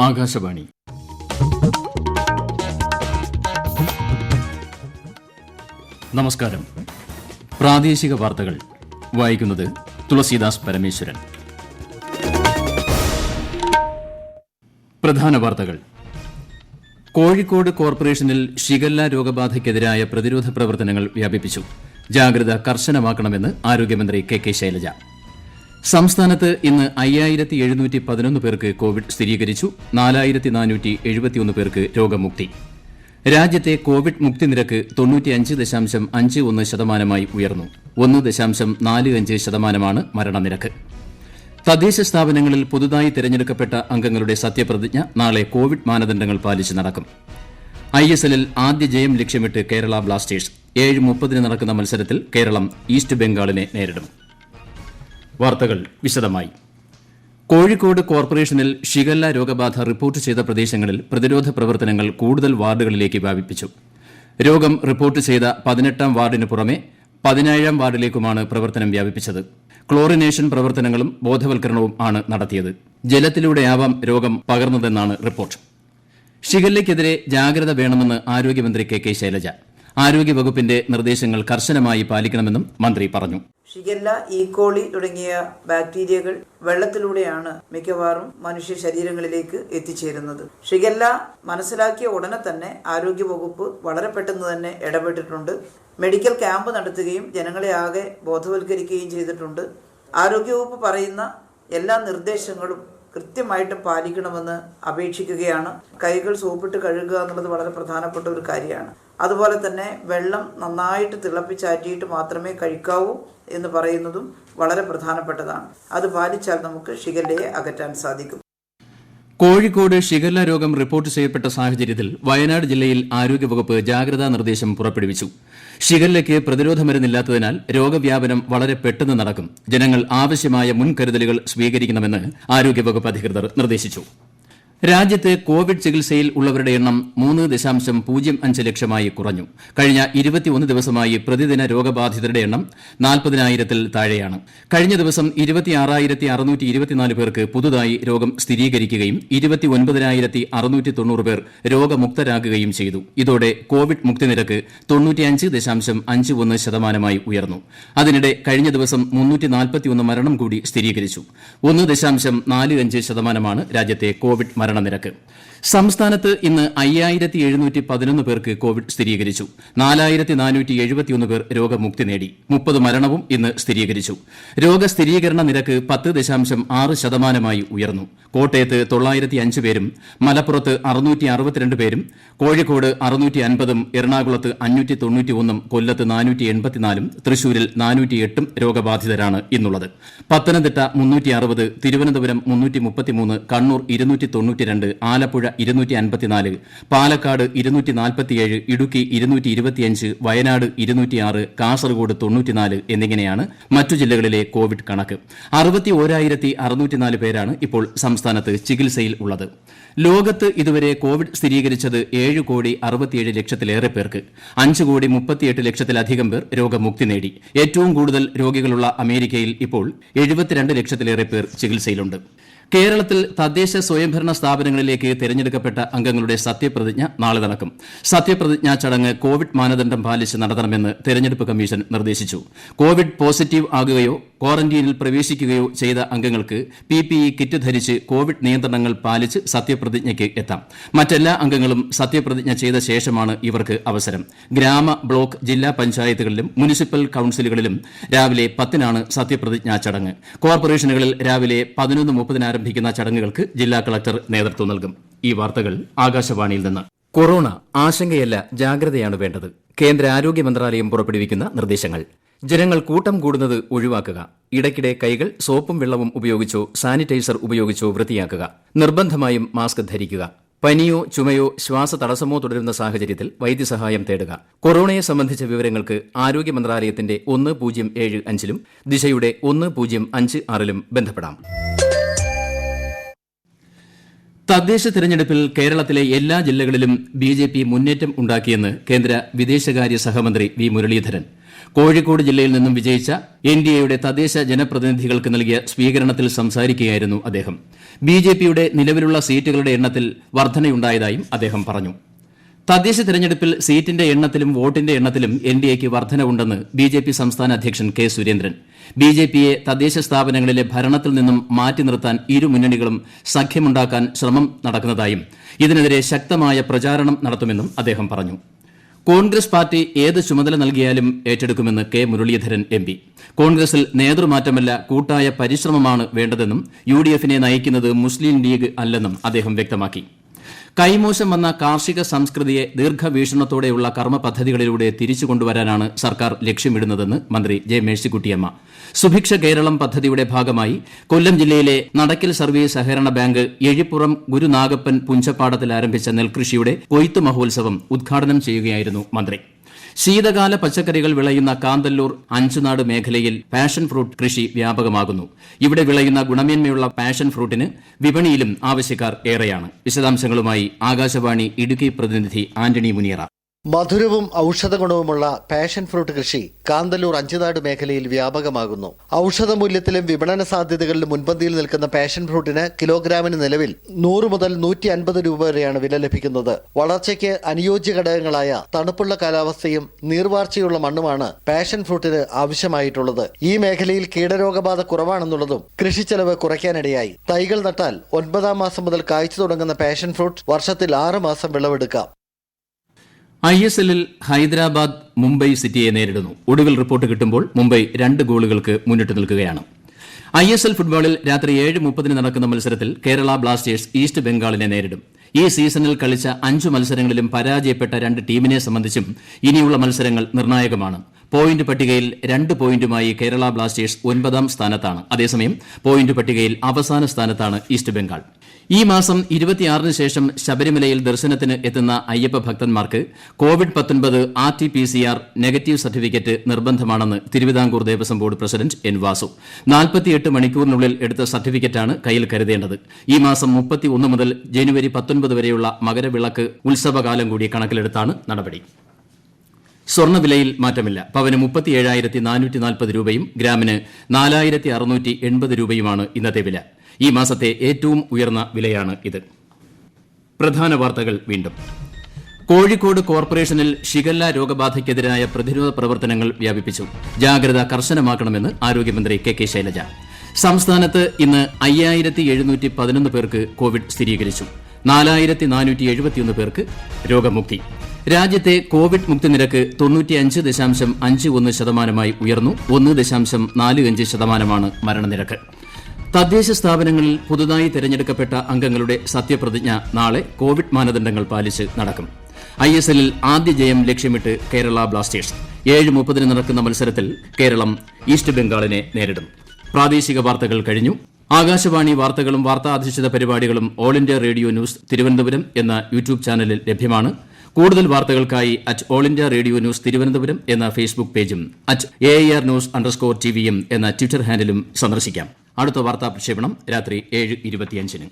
ആകാശവാണി. നമസ്കാരം. പ്രാദേശിക വാർത്തകൾ വായിക്കുന്നത് തുളസീദാസ് പരമേശ്വരൻ. പ്രധാന വാർത്തകൾ. കോഴിക്കോട് കോർപ്പറേഷനിൽ ഷിഗല്ല രോഗബാധയ്ക്കെതിരായ പ്രതിരോധ പ്രവർത്തനങ്ങൾ വ്യാപിപ്പിച്ചു. ജാഗ്രത കർശനമാക്കണമെന്ന് ആരോഗ്യമന്ത്രി കെ ശൈലജ. സംസ്ഥാനത്ത് ഇന്ന് 5711 പേർക്ക് കോവിഡ് സ്ഥിരീകരിച്ചു. 4471 പേർക്ക് രോഗമുക്തി. രാജ്യത്തെ കോവിഡ് മുക്തി നിരക്ക് 95.51% ഉയർന്നു. 1.45% മരണനിരക്ക്. തദ്ദേശ സ്ഥാപനങ്ങളിൽ പുതുതായി തെരഞ്ഞെടുക്കപ്പെട്ട അംഗങ്ങളുടെ സത്യപ്രതിജ്ഞ നാളെ കോവിഡ് മാനദണ്ഡങ്ങൾ പാലിച്ച് നടക്കും. ISLൽ ആദ്യ ജയം ലക്ഷ്യമിട്ട് കേരള ബ്ലാസ്റ്റേഴ്സ്. 7:30 നടക്കുന്ന മത്സരത്തിൽ കേരളം ഈസ്റ്റ് ബംഗാളിനെ നേരിടും. വാർത്തകൾ വിശദമായി. കോഴിക്കോട് കോർപ്പറേഷനിൽ ഷിഗല്ല രോഗബാധ റിപ്പോർട്ട് ചെയ്ത പ്രദേശങ്ങളിൽ പ്രതിരോധ പ്രവർത്തനങ്ങൾ കൂടുതൽ വാർഡുകളിലേക്ക് വ്യാപിപ്പിച്ചു. രോഗം റിപ്പോർട്ട് ചെയ്ത 18ാം വാർഡിന് പുറമെ 17ാം വാർഡിലേക്കുമാണ് പ്രവർത്തനം വ്യാപിപ്പിച്ചത്. ക്ലോറിനേഷൻ പ്രവർത്തനങ്ങളും ബോധവൽക്കരണവും ആണ് നടത്തിയത്. ജലത്തിലൂടെയാവാം രോഗം പകർന്നതെന്നാണ് റിപ്പോർട്ട്. ഷിഗല്ലയ്ക്കെതിരെ ജാഗ്രത വേണമെന്ന് ആരോഗ്യമന്ത്രി കെ ശൈലജ. ആരോഗ്യവകുപ്പിന്റെ നിർദ്ദേശങ്ങൾ കർശനമായി പാലിക്കണമെന്നും മന്ത്രി പറഞ്ഞു. ഷിഗല്ല, ഈക്കോളി തുടങ്ങിയ ബാക്ടീരിയകൾ വെള്ളത്തിലൂടെയാണ് മിക്കവാറും മനുഷ്യ ശരീരങ്ങളിലേക്ക് എത്തിച്ചേരുന്നത്. ഷിഗല്ല മനസ്സിലാക്കിയ ഉടനെ തന്നെ ആരോഗ്യവകുപ്പ് വളരെ പെട്ടെന്ന് തന്നെ ഇടപെട്ടിട്ടുണ്ട്. മെഡിക്കൽ ക്യാമ്പ് നടത്തുകയും ജനങ്ങളെ ആകെ ബോധവൽക്കരിക്കുകയും ചെയ്തിട്ടുണ്ട്. ആരോഗ്യവകുപ്പ് പറയുന്ന എല്ലാ നിർദ്ദേശങ്ങളും കൃത്യമായിട്ടും പാലിക്കണമെന്ന് അപേക്ഷിക്കുകയാണ്. കൈകൾ സോപ്പിട്ട് കഴുകുക എന്നുള്ളത് വളരെ പ്രധാനപ്പെട്ട ഒരു കാര്യമാണ്. അതുപോലെ തന്നെ വെള്ളം നന്നായിട്ട് തിളപ്പിച്ചാറ്റിയിട്ട് മാത്രമേ കഴിക്കാവൂ എന്ന് പറയുന്നതും വളരെ പ്രധാനപ്പെട്ടതാണ്. അത് പാലിച്ചാൽ നമുക്ക് ഷിഗല്ലയെ അകറ്റാൻ സാധിക്കും. കോഴിക്കോട് ഷിഗല്ല രോഗം റിപ്പോർട്ട് ചെയ്യപ്പെട്ട സാഹചര്യത്തിൽ വയനാട് ജില്ലയിൽ ആരോഗ്യവകുപ്പ് ജാഗ്രതാ നിർദ്ദേശം പുറപ്പെടുവിച്ചു. ഷിഗല്ലയ്ക്ക് പ്രതിരോധ മരുന്നില്ലാത്തതിനാൽ രോഗവ്യാപനം വളരെ പെട്ടെന്ന് നടക്കും. ജനങ്ങൾ ആവശ്യമായ മുൻകരുതലുകൾ സ്വീകരിക്കണമെന്ന് ആരോഗ്യവകുപ്പ് അധികൃതർ നിർദ്ദേശിച്ചു. രാജ്യത്ത് കോവിഡ് ചികിത്സയിൽ ഉള്ളവരുടെ എണ്ണം 3.05 ലക്ഷമായി കുറഞ്ഞു. കഴിഞ്ഞ 21 ദിവസമായി പ്രതിദിന രോഗബാധിതരുടെ എണ്ണം 40,000-ൽ താഴെയാണ്. കഴിഞ്ഞ ദിവസം 26,624 പേർക്ക് പുതുതായി രോഗം സ്ഥിരീകരിക്കുകയും 29,690 പേർ രോഗമുക്തരാകുകയും ചെയ്തു. ഇതോടെ കോവിഡ് മുക്തിനിരക്ക് 95.51% ഉയർന്നു. അതിനിടെ കഴിഞ്ഞ ദിവസം 341 മരണം കൂടി സ്ഥിരീകരിച്ചു. 1.45% രാജ്യത്തെ കോവിഡ് മരണനിരക്ക്. സംസ്ഥാനത്ത് ഇന്ന് 5711 പേർക്ക് കോവിഡ് സ്ഥിരീകരിച്ചു. 4471 പേർ രോഗമുക്തി നേടി. 30 മരണവും ഇന്ന് സ്ഥിരീകരിച്ചു. രോഗസ്ഥിരീകരണ നിരക്ക് 10.6% ഉയർന്നു. കോട്ടയത്ത് 905 പേരും മലപ്പുറത്ത് 662 പേരും കോഴിക്കോട് 650, എറണാകുളത്ത് 591, കൊല്ലത്ത് 484, തൃശൂരിൽ 408 രോഗബാധിതരാണ് ഇന്നുള്ളത്. പത്തനംതിട്ട 360, തിരുവനന്തപുരം 333, കണ്ണൂർ 292, ആലപ്പുഴ 254, പാലക്കാട് 247, ഇടുക്കി 225, വയനാട് 206, കാസർഗോഡ് 94 എന്നിങ്ങനെയാണ് മറ്റു ജില്ലകളിലെ കോവിഡ് കണക്ക്. 61,604 പേരാണ് ഇപ്പോൾ സംസ്ഥാനത്ത് ചികിത്സയിൽ ഉള്ളത്. ലോകത്ത് ഇതുവരെ കോവിഡ് സ്ഥിരീകരിച്ചത് 7,67 ലക്ഷത്തിലേറെ പേർക്ക്. 5,38 ലക്ഷത്തിലധികം പേർ രോഗമുക്തി നേടി. ഏറ്റവും കൂടുതൽ രോഗികളുള്ള അമേരിക്കയിൽ ഇപ്പോൾ 72 ലക്ഷത്തിലേറെ പേർ ചികിത്സയിലുണ്ട്. കേരളത്തിൽ തദ്ദേശ സ്വയംഭരണ സ്ഥാപനങ്ങളിലേക്ക് തെരഞ്ഞെടുക്കപ്പെട്ട അംഗങ്ങളുടെ സത്യപ്രതിജ്ഞ നാളെ നടക്കും. സത്യപ്രതിജ്ഞാ ചടങ്ങ് കോവിഡ് മാനദണ്ഡം പാലിച്ച് നടത്തണമെന്ന് തെരഞ്ഞെടുപ്പ് കമ്മീഷൻ നിർദ്ദേശിച്ചു. കോവിഡ് പോസിറ്റീവ് ആകുകയോ ക്വാറന്റീനിൽ പ്രവേശിക്കുകയോ ചെയ്ത അംഗങ്ങൾക്ക് PPE കിറ്റ് ധരിച്ച് കോവിഡ് നിയന്ത്രണങ്ങൾ പാലിച്ച് സത്യപ്രതിജ്ഞയ്ക്ക് എത്താം. മറ്റെല്ലാ അംഗങ്ങളും സത്യപ്രതിജ്ഞ ചെയ്ത ശേഷമാണ് ഇവർക്ക് അവസരം. ഗ്രാമ, ബ്ലോക്ക്, ജില്ലാ പഞ്ചായത്തുകളിലും മുനിസിപ്പൽ കൌൺസിലുകളിലും രാവിലെ 10-നാണ് സത്യപ്രതിജ്ഞാ ചടങ്ങ്. കോർപ്പറേഷനുകളിൽ രാവിലെ 11:30 ആരംഭിക്കുന്ന ചടങ്ങുകൾക്ക് ജില്ലാ കളക്ടർ നേതൃത്വം നൽകും. ഈ വാർത്തകൾ ആകാശവാണിയിൽ നിന്ന്. കൊറോണ ആശങ്കയല്ല, ജാഗ്രതയാണ് വേണ്ടത്. കേന്ദ്ര ആരോഗ്യ മന്ത്രാലയം പുറപ്പെടുവിക്കുന്ന നിർദ്ദേശങ്ങൾ. ജനങ്ങൾ കൂട്ടം കൂടുന്നത് ഒഴിവാക്കുക. ഇടയ്ക്കിടെ കൈകൾ സോപ്പും വെള്ളവും ഉപയോഗിച്ചോ സാനിറ്റൈസർ ഉപയോഗിച്ചോ വൃത്തിയാക്കുക. നിർബന്ധമായും മാസ്ക് ധരിക്കുക. പനിയോ ചുമയോ ശ്വാസതടസ്സമോ തുടരുന്ന സാഹചര്യത്തിൽ വൈദ്യസഹായം തേടുക. കൊറോണയെ സംബന്ധിച്ച വിവരങ്ങൾക്ക് ആരോഗ്യ മന്ത്രാലയത്തിന്റെ 1075-ലും ദിശയുടെ 1056-ലും ബന്ധപ്പെടാം. തദ്ദേശ തെരഞ്ഞെടുപ്പിൽ കേരളത്തിലെ എല്ലാ ജില്ലകളിലും BJP മുന്നേറ്റം ഉണ്ടാക്കിയെന്ന് കേന്ദ്ര വിദേശകാര്യ സഹമന്ത്രി വി. മുരളീധരൻ. കോഴിക്കോട് ജില്ലയിൽ നിന്നും വിജയിച്ച എൻഡിഎയുടെ തദ്ദേശ ജനപ്രതിനിധികൾക്ക് നൽകിയ സ്വീകരണത്തിൽ സംസാരിക്കുകയായിരുന്നു അദ്ദേഹം. ബിജെപിയുടെ നിലവിലുള്ള സീറ്റുകളുടെ എണ്ണത്തിൽ വർധനയുണ്ടായതായും അദ്ദേഹം പറഞ്ഞു. തദ്ദേശ തെരഞ്ഞെടുപ്പിൽ സീറ്റിന്റെ എണ്ണത്തിലും വോട്ടിന്റെ എണ്ണത്തിലും എൻഡിഎക്ക് വർധനവുണ്ടെന്ന് ബിജെപി സംസ്ഥാന അധ്യക്ഷൻ കെ സുരേന്ദ്രൻ. ബിജെപിയെ തദ്ദേശ സ്ഥാപനങ്ങളിലെ ഭരണത്തിൽ നിന്നും മാറ്റി നിർത്താൻ ഇരു മുന്നണികളും സഖ്യമുണ്ടാക്കാൻ ശ്രമം നടക്കുന്നതായും ഇതിനെതിരെ ശക്തമായ പ്രചാരണം നടത്തുമെന്നും അദ്ദേഹം പറഞ്ഞു. കോൺഗ്രസ് പാർട്ടി ഏത് ചുമതല നൽകിയാലും ഏറ്റെടുക്കുമെന്ന് കെ മുരളീധരൻ എംപി. കോൺഗ്രസിൽ നേതൃമാറ്റമല്ല കൂട്ടായ പരിശ്രമമാണ് വേണ്ടതെന്നും യുഡിഎഫിനെ നയിക്കുന്നത് മുസ്ലിം ലീഗ് അല്ലെന്നും അദ്ദേഹം വ്യക്തമാക്കി. കൈമോശം വന്ന കാർഷിക സംസ്കൃതിയെ ദീർഘവീക്ഷണത്തോടെയുള്ള കർമ്മ പദ്ധതികളിലൂടെ തിരിച്ചു കൊണ്ടുവരാനാണ് സർക്കാർ ലക്ഷ്യമിടുന്നതെന്ന് മന്ത്രി ജെ മേഴ്സിക്കുട്ടിയമ്മ. സുഭിക്ഷ കേരളം പദ്ധതിയുടെ ഭാഗമായി കൊല്ലം ജില്ലയിലെ നടക്കൽ സർവീസ് സഹകരണ ബാങ്ക് എഴിപ്പുറം ഗുരുനാഗപ്പൻ പുഞ്ചപ്പാടത്തിൽ ആരംഭിച്ച നെൽകൃഷിയുടെ കൊയ്ത്തു മഹോത്സവം ഉദ്ഘാടനം ചെയ്യുകയായിരുന്നു മന്ത്രി. ശീതകാല പച്ചക്കറികൾ വിളയുന്ന കാന്തല്ലൂർ അഞ്ചുനാട് മേഖലയിൽ പാഷൻ ഫ്രൂട്ട് കൃഷി വ്യാപകമാകുന്നു. ഇവിടെ വിളയുന്ന ഗുണമേന്മയുള്ള പാഷൻ ഫ്രൂട്ടിന് വിപണിയിലും ആവശ്യക്കാർ ഏറെയാണ്. വിശദാംശങ്ങളുമായി ആകാശവാണി ഇടുക്കി പ്രതിനിധി ആന്റണി മുനിയറ. മധുരവും ഔഷധഗുണവുമുള്ള പാഷൻ ഫ്രൂട്ട് കൃഷി കാന്തല്ലൂർ അഞ്ചുനാട് മേഖലയിൽ വ്യാപകമാകുന്നു. ഔഷധമൂല്യത്തിലും വിപണന സാധ്യതകളിലും മുൻപന്തിയിൽ നിൽക്കുന്ന പാഷൻ ഫ്രൂട്ടിന് കിലോഗ്രാമിന് നിലവിൽ 100 മുതൽ 150 രൂപ വരെയാണ് വില ലഭിക്കുന്നത്. വളർച്ചയ്ക്ക് അനുയോജ്യ ഘടകങ്ങളായ തണുപ്പുള്ള കാലാവസ്ഥയും നീർവാർച്ചയുള്ള മണ്ണുമാണ് പാഷൻ ഫ്രൂട്ടിന് ആവശ്യമായിട്ടുള്ളത്. ഈ മേഖലയിൽ കീടരോഗബാധ കുറവാണെന്നുള്ളതും കൃഷിച്ചെലവ് കുറയ്ക്കാനിടയായി. തൈകൾ നട്ടാൽ 9ാം മാസം മുതൽ കായ്ച്ചു തുടങ്ങുന്ന പാഷൻ ഫ്രൂട്ട് വർഷത്തിൽ 6 മാസം വിളവെടുക്കാം. ISLൽ ഹൈദരാബാദ് മുംബൈ സിറ്റിയെ നേരിടുന്നു. ഒടുവിൽ റിപ്പോർട്ട് കിട്ടുമ്പോൾ മുംബൈ 2 ഗോളുകൾക്ക് മുന്നിട്ട് നിൽക്കുകയാണ്. ISL ഫുട്ബോളിൽ രാത്രി 7:30 നടക്കുന്ന മത്സരത്തിൽ കേരള ബ്ലാസ്റ്റേഴ്സ് ഈസ്റ്റ് ബംഗാളിനെ നേരിടും. ഈ സീസണിൽ കളിച്ച 5 മത്സരങ്ങളിലും പരാജയപ്പെട്ട 2 ടീമിനെ സംബന്ധിച്ചും ഇനിയുള്ള മത്സരങ്ങൾ നിർണായകമാണ്. പോയിന്റ് പട്ടികയിൽ 2 പോയിന്റുമായി കേരള ബ്ലാസ്റ്റേഴ്സ് 9ാം സ്ഥാനത്താണ്. അതേസമയം പോയിന്റ് പട്ടികയിൽ അവസാന സ്ഥാനത്താണ് ഈസ്റ്റ് ബംഗാൾ. ഈ മാസം 26-ന് ശേഷം ശബരിമലയിൽ ദർശനത്തിന് എത്തുന്ന അയ്യപ്പ ഭക്തന്മാർക്ക് കോവിഡ്-19 RT-PCR നെഗറ്റീവ് സർട്ടിഫിക്കറ്റ് നിർബന്ധമാണെന്ന് Thiruvithamkoor Devaswom board president N Vasu. 48 മണിക്കൂറിനുള്ളിൽ എടുത്ത സർട്ടിഫിക്കറ്റാണ് കയ്യിൽ കരുതേണ്ടത്. ഈ മാസം 31 മുതൽ ജനുവരി 19 വരെയുള്ള മകരവിളക്ക് ഉത്സവകാലം കൂടി കണക്കിലെടുത്താണ് നടപടി. സ്വർണ്ണവിലയിൽ മാറ്റമില്ല. പവന് 37,440 രൂപയും ഗ്രാമിന് 4,680 രൂപയുമാണ് ഇന്നത്തെ വില. ഈ മാസത്തെ ഏറ്റവും ഉയർന്ന വിലയാണ് ഇത്. പ്രധാന വാർത്തകൾ വീണ്ടും. കോഴിക്കോട് കോർപ്പറേഷനിൽ ഷിഗല്ല രോഗബാധയ്ക്കെതിരായ പ്രതിരോധ പ്രവർത്തനങ്ങൾ വ്യാപിപ്പിച്ചു. ജാഗ്രത കർശനമാക്കണമെന്ന് ആരോഗ്യമന്ത്രി കെ ശൈലജ. സംസ്ഥാനത്ത് ഇന്ന് 5,711 പേർക്ക് കോവിഡ് സ്ഥിരീകരിച്ചു. 4,471 പേർക്ക് രോഗമുക്തി. രാജ്യത്തെ കോവിഡ് മുക്തി നിരക്ക് 95.51% ഉയർന്നു. 1.45% മരണനിരക്ക്. തദ്ദേശ സ്ഥാപനങ്ങളിൽ പുതുതായി തെരഞ്ഞെടുക്കപ്പെട്ട അംഗങ്ങളുടെ സത്യപ്രതിജ്ഞ നാളെ കോവിഡ് മാനദണ്ഡങ്ങൾ പാലിച്ച് നടക്കും. ISLൽ ആദ്യ ജയം ലക്ഷ്യമിട്ട് കേരള ബ്ലാസ്റ്റേഴ്സ്. 7:30 നടക്കുന്ന മത്സരത്തിൽ കേരളം ഈസ്റ്റ് ബംഗാളിനെ നേരിടും. പ്രാദേശിക വാർത്തകൾ കഴിഞ്ഞു. ആകാശവാണി വാർത്തകളും വാർത്താധിഷ്ഠിത പരിപാടികളും all India radio news Thiruvananthapuram എന്ന യൂട്യൂബ് ചാനലിൽ ലഭ്യമാണ്. കൂടുതൽ വാർത്തകൾക്കായി @all India radio news Thiruvananthapuram എന്ന ഫേസ്ബുക്ക് പേജും @AIR News_TVM എന്ന ട്വിറ്റർ ഹാൻഡിലും സന്ദർശിക്കാം. അടുത്ത വാർത്താ പ്രക്ഷേപണം രാത്രി 7:25-ന്.